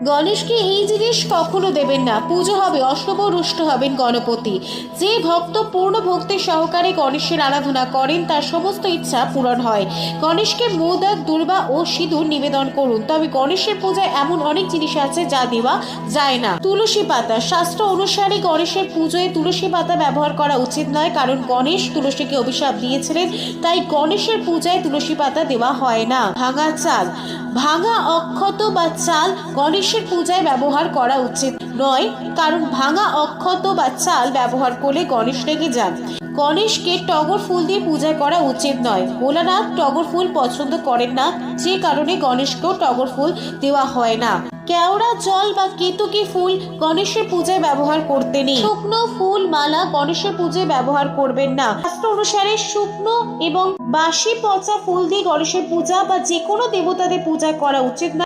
গণেশকে এই জিনিস কখনো দেবেন না। পুজো হবে, অষ্টম রুষ্ট হবেন গণপতি। যে ভক্ত পূর্ণ ভক্তির সহকারে গণেশের আরাধনা করেন তার সমস্ত ইচ্ছা পূরণ হয়। গণেশকে মোদক, দূর্বা ও সিঁদুর নিবেদন করুন। তবে গণেশের পূজায় এমন অনেক জিনিস আছে যা দেওয়া যায় না। তুলসী পাতা। শাস্ত্র অনুসারে গণেশের পুজোয় তুলসী পাতা ব্যবহার করা উচিত নয়, কারণ গণেশ তুলসীকে অভিশাপ দিয়েছিলেন। তাই গণেশের পূজায় তুলসী পাতা দেওয়া হয় না। ভাঙা চাল। ভাঙা অক্ষত বা চাল গণেশের পূজায় ব্যবহার করা উচিত নয়, কারণ ভাঙা অক্ষত বা চাল ব্যবহার করলে গণেশ রেগে যান। গণেশকে টগর ফুল দিয়ে পূজা করা উচিত নয়। ভোলানাথ টগর ফুল পছন্দ করেন না, যে কারণে গণেশকেও টগর ফুল দেওয়া হয় না। কেওড়া জল বা কেতকী ফুল গণেশের পূজায় ব্যবহার করতে নেই। শুকনো ফুল মালা গণেশের পূজায় ব্যবহার করবেন না। শাস্ত্র অনুসারে শুকনো এবং বাসি পচা ফুল দিয়ে গণেশের পূজা বা যে কোনো দেবতাদের পূজা করা উচিত না।